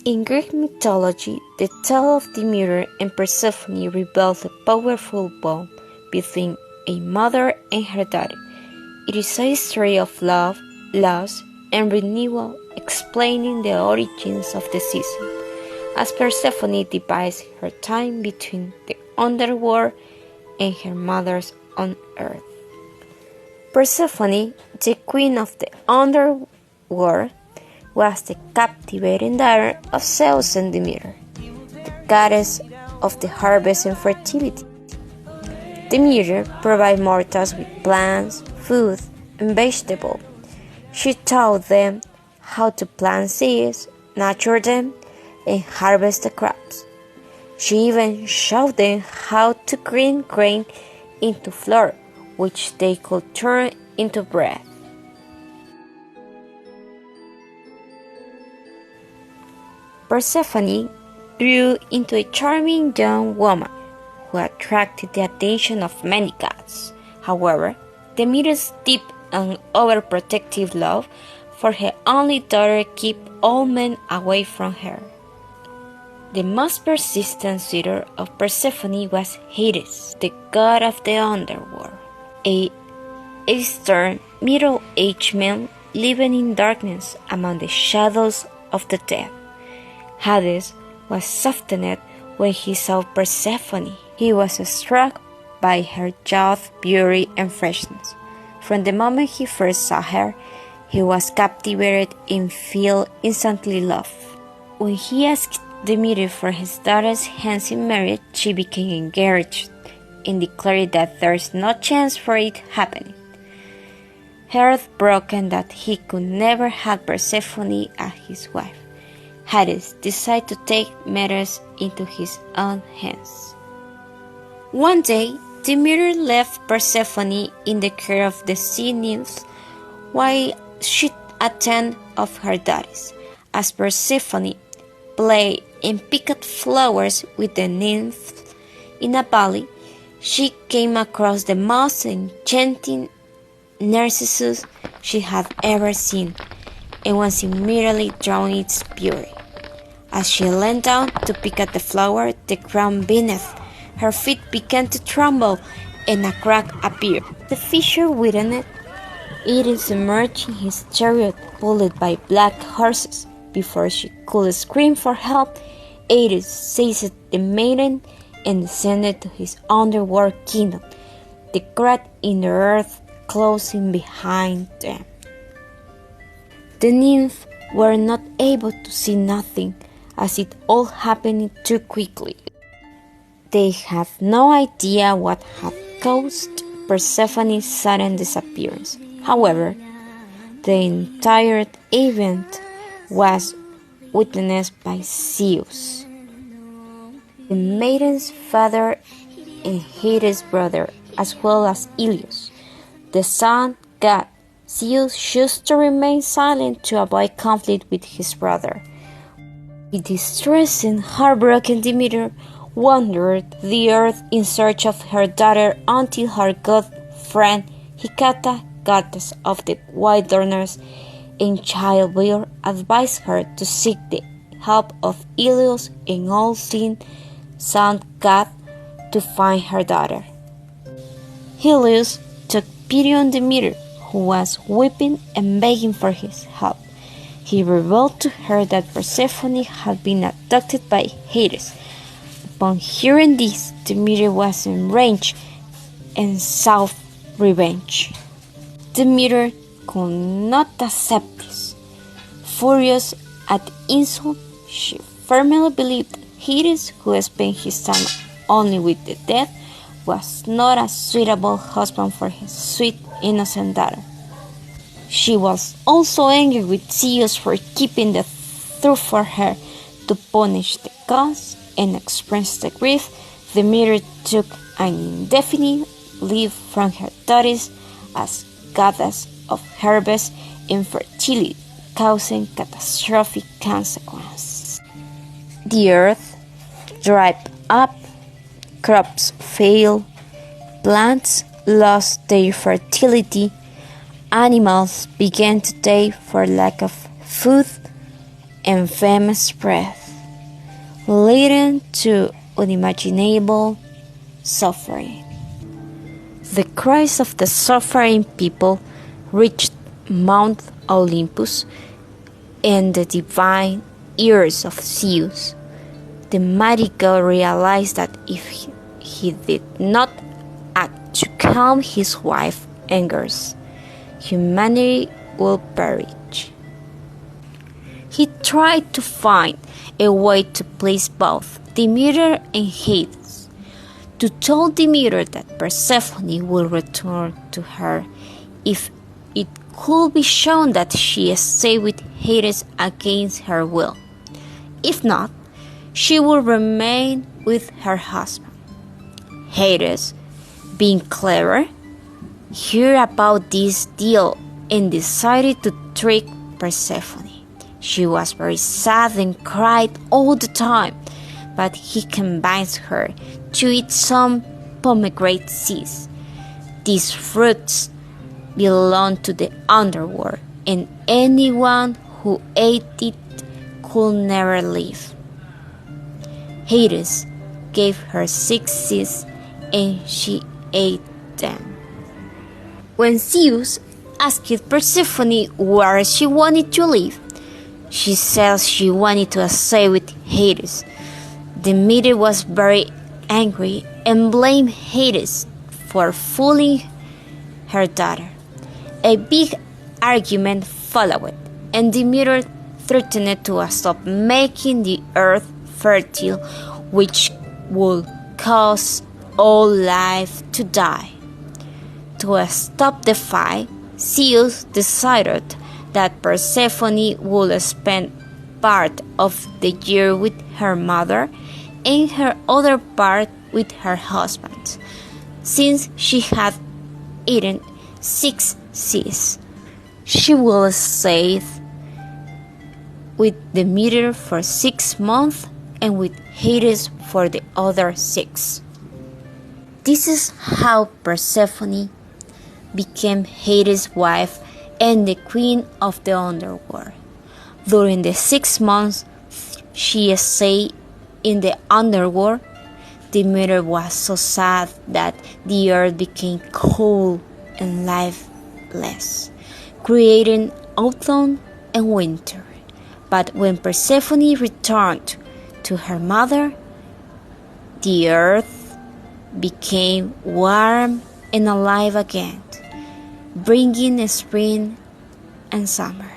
In Greek mythology, the tale of Demeter and Persephone reveals a powerful bond between a mother and her daughter. It is a story of love, loss, and renewal, explaining the origins of the season, as Persephone divides her time between the underworld and her mother's on earth. Persephone, the queen of the underworld, was the captivating daughter of Zeus and Demeter, the goddess of the harvest and fertility. Demeter provided mortals with plants, food, and vegetables. She taught them how to plant seeds, nurture them, and harvest the crops. She even showed them how to grind grain into flour, which they could turn into bread. Persephone grew into a charming young woman who attracted the attention of many gods. However, Demeter's deep and overprotective love for her only daughter kept all men away from her. The most persistent suitor of Persephone was Hades, the god of the underworld, a stern, middle-aged man living in darkness among the shadows of the dead. Hades was softened when he saw Persephone. He was struck by her youth, beauty, and freshness. From the moment he first saw her, he was captivated and fell instantly in love. When he asked Demeter for his daughter's hand in marriage, she became enraged and declared that there is no chance for it happening. Heartbroken that he could never have Persephone as his wife, Hades decided to take matters into his own hands. One day, Demeter left Persephone in the care of the sea nymphs while she attended of her daughters. As Persephone played and picked flowers with the nymphs in a valley, she came across the most enchanting narcissus she had ever seen, and was immediately drawn to its beauty. As she leaned down to pick at the flower, the ground beneath her feet began to tremble, and a crack appeared. The fisher witnessed it emerged in his chariot, pulled by black horses. Before she could scream for help, Hades seized the maiden and descended to his underworld kingdom, the crack in the earth closing behind them. The nymphs were not able to see nothing, as it all happened too quickly. They had no idea what had caused Persephone's sudden disappearance. However, the entire event was witnessed by Zeus, the maiden's father, and Hades' brother, as well as Helios, the sun god. Zeus chose to remain silent to avoid conflict with his brother. With distress and heartbroken, Demeter wandered the earth in search of her daughter until her good friend Hecate, goddess of the wilderness and childbirth, advised her to seek the help of Helios, an all-seeing sun god, to find her daughter. Helios took pity on Demeter, who was weeping and begging for his help. He revealed to her that Persephone had been abducted by Hades. Upon hearing this, Demeter was enraged and sought revenge. Demeter could not accept this. Furious at the insult, she firmly believed Hades, who spent his time only with the dead, was not a suitable husband for his sweet, innocent daughter. She was also angry with Zeus for keeping the truth for her. To punish the cause and express the grief, Demeter took an indefinite leave from her duties as goddess of harvest and fertility, causing catastrophic consequences. The earth dried up, crops failed, plants lost their fertility, animals began to die for lack of food, and fame spread, leading to unimaginable suffering. The cries of the suffering people reached Mount Olympus and the divine ears of Zeus. The mighty god realized that if he did not act to calm his wife's angers, humanity will perish. He tried to find a way to please both Demeter and Hades, to tell Demeter that Persephone will return to her if it could be shown that she stayed with Hades against her will. If not, she will remain with her husband. Hades, being clever, heard about this deal and decided to trick Persephone. She was very sad and cried all the time, but he convinced her to eat some pomegranate seeds. These fruits belong to the underworld, and anyone who ate it could never live. Hades gave her 6 seeds, and she ate them. When Zeus asked Persephone where she wanted to live, she said she wanted to stay with Hades. Demeter was very angry and blamed Hades for fooling her daughter. A big argument followed, and Demeter threatened to stop making the earth fertile, which would cause all life to die. To stop the fight, Zeus decided that Persephone would spend part of the year with her mother and her other part with her husband. Since she had eaten 6 seeds, she will stay with Demeter for 6 months and with Hades for the other 6. This is how Persephone became Hades' wife and the queen of the underworld. During the 6 months she stayed in the underworld, Demeter was so sad that the earth became cold and lifeless, creating autumn and winter. But when Persephone returned to her mother, the earth became warm and alive again, bringing spring and summer.